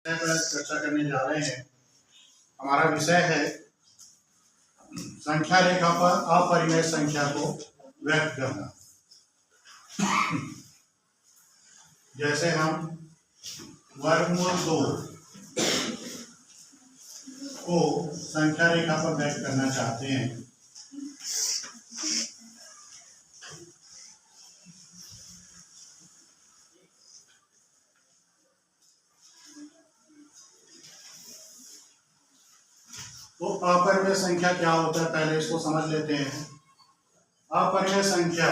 पर चर्चा करने जा रहे हैं। हमारा विषय है संख्या रेखा पर अपरिमेय संख्या को व्यक्त करना। जैसे हम वर्गमूल 2 को संख्या रेखा पर व्यक्त करना चाहते हैं, तो अपरिमेय संख्या क्या होता है पहले इसको समझ लेते हैं। अपरिमेय संख्या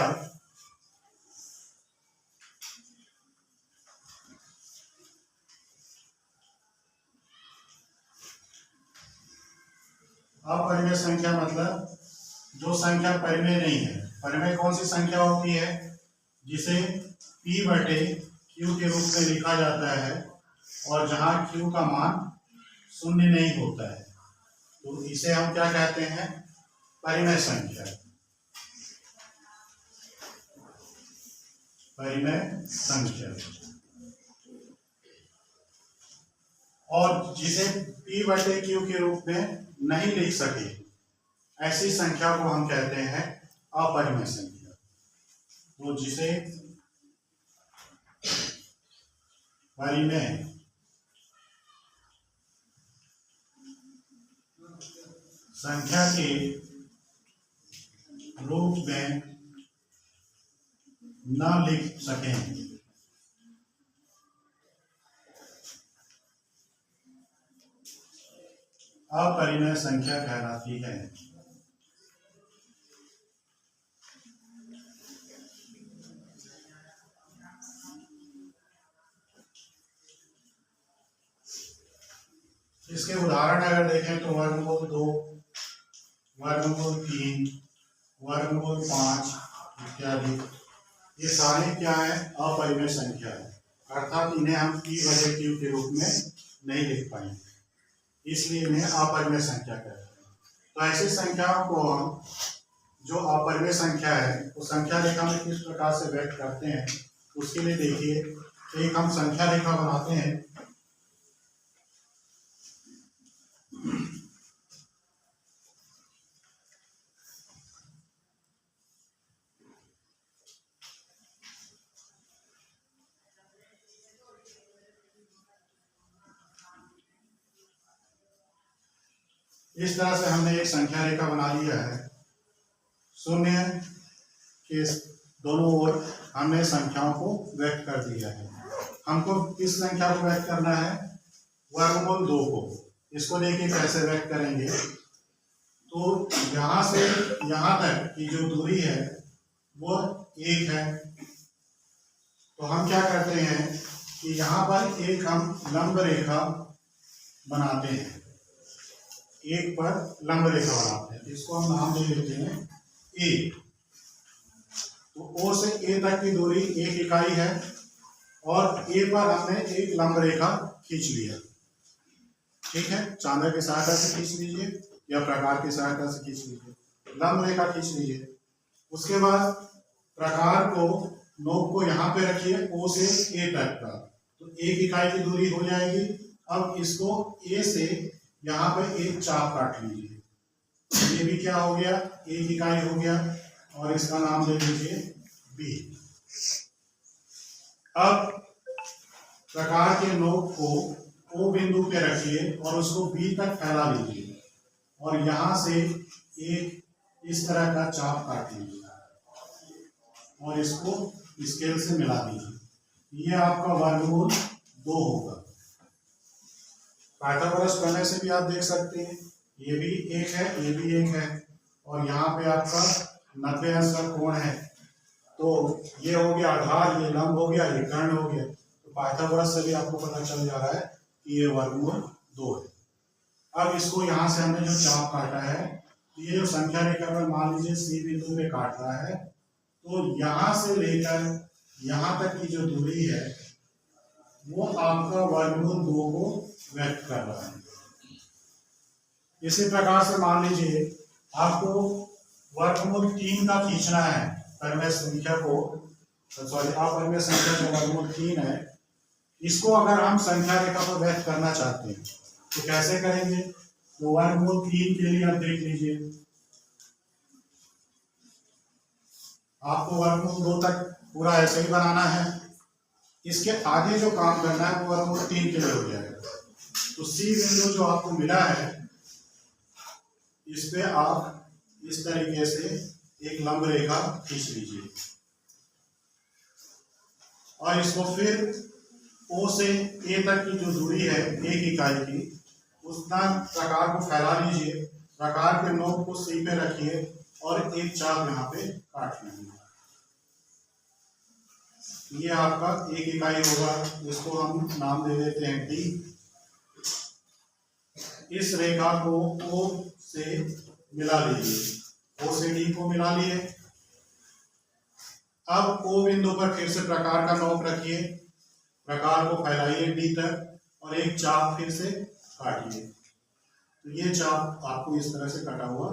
अपरिमेय संख्या मतलब जो संख्या परिमेय नहीं है। परिमेय कौन सी संख्या होती है? जिसे P बटे Q के रूप में लिखा जाता है और जहां Q का मान शून्य नहीं होता है, तो इसे हम क्या कहते हैं? परिमेय संख्या। परिमेय संख्या। और जिसे P बटे Q के रूप में नहीं लिख सके, ऐसी संख्या को हम कहते हैं अपरिमेय संख्या। तो जिसे परिमेय संख्या के रूप में न लिख सकें, अपरिमेय संख्या कहलाती है। इसके उदाहरण अगर देखें तो वर्गमूल 2, वर्गमूल 3, वर्गमूल 5 इत्यादि, ये सारे क्या है? अपरिमेय संख्या है। अर्थात इन्हें हम P बटे Q के रूप में नहीं लिख पाएंगे, इसलिए इन्हें अपरिमेय संख्या कहते हैं। तो ऐसी संख्याओं को हम, जो अपरिमेय संख्या है, वो संख्या रेखा में किस प्रकार से व्यक्त करते हैं, उसके लिए देखिए एक हम संख्या रेखा बनाते हैं। इस तरह से हमने एक संख्या रेखा बना लिया है। शून्य के दोनों ओर हमने संख्याओं को व्यक्त कर दिया है। हमको किस संख्या को व्यक्त करना है? वर्गमूल 2 को। इसको देखिए कैसे व्यक्त करेंगे। तो यहाँ से यहाँ तक की जो दूरी है वो 1 है। तो हम क्या करते हैं कि यहाँ पर एक हम लंब रेखा बनाते हैं, एक पर लंब रेखा बनाते हैं। इसको हम नाम दे देते हैं ए। तो O से A तक की दूरी 1 इकाई है और A पर हमने एक लंब रेखा खींच लिया। ठीक है, चांदा की सहायता से खींच लीजिए या प्रकार की सहायता से खींच लीजिए, लंब रेखा खींच लीजिए। उसके बाद प्रकार को, नोक को यहाँ पे रखिए O से A तक का, तो 1 इकाई की दूरी हो जाएगी। अब इसको A से यहाँ पे एक चाप काट लीजिए। ये भी क्या हो गया? 1 इकाई हो गया और इसका नाम दे दीजिए B। अब प्रकार के नोक को O बिंदु पे रखिए और उसको B तक फैला लीजिए और यहाँ से एक इस तरह का चाप काट लीजिए और इसको स्केल से मिला दीजिए। ये आपका वर्गमूल 2 होगा। पाइथागोरस प्रमेय से भी आप देख सकते हैं, ये भी 1 है, ये भी 1 है और यहाँ पे आपका 90 अंश का कोण है। तो ये हो गया आधार, ये लंब हो गया, ये कर्ण हो गया। तो पाइथागोरस से भी आपको पता चल जा रहा है कि ये वर्गमूल 2 है। अब इसको यहाँ से हमने जो चाप काटा है, ये जो संख्या रेखा पर मान लीजिए C बिंदु पे काट रहा है, तो यहाँ से लेकर यहाँ तक की जो दूरी है वो आपका वर्गमूल 2 को व्यक्त कर रहा है। इसी प्रकार से मान लीजिए आपको वर्गमूल 3 का खींचना है। परिमेय संख्या को, सॉरी, अपरिमेय संख्या जो वर्गमूल 3 है, इसको अगर हम संख्या रेखा पर व्यक्त करना चाहते हैं तो कैसे करेंगे? तो वर्गमूल 3 के लिए आप देख लीजिए, आपको वर्गमूल 2 तक पूरा ऐसे ही बनाना है। इसके आगे जो काम करना है वो वर्गमूल 3 के लिए हो जाएगा। तो सी बिंदु जो आपको मिला है, इस पे आप इस तरीके से एक लंब रेखा खींच लीजिए और इसको फिर O से A तक की जो दूरी है 1 इकाई की, उतना प्रकार को फैला लीजिए। प्रकार के नोक को C पे रखिए और एक चाप यहाँ पे काट लीजिए। ये आपका 1 इकाई होगा, इसको हम नाम दे देते हैं D। इस रेखा को O से मिला लीजिए, O से D को मिला लिए। अब O बिंदु पर फिर से प्रकार का नोक रखिए, प्रकार को फैलाइए D तक और एक चाप फिर से काटिए। तो ये चाप आपको इस तरह से कटा हुआ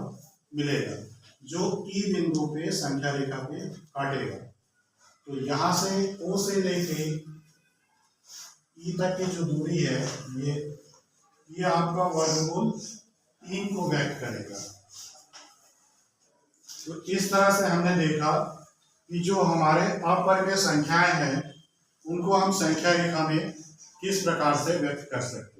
मिलेगा जो E बिंदु पे संख्या रेखा पे काटेगा। तो यहाँ से O से लेके E तक की जो दूरी है ये आपका वर्गमूल 3 को व्यक्त करेगा। तो इस तरह से हमने देखा कि जो हमारे अपर्याप्त संख्याएं हैं उनको हम संख्या रेखा में किस प्रकार से व्यक्त कर सकते हैं।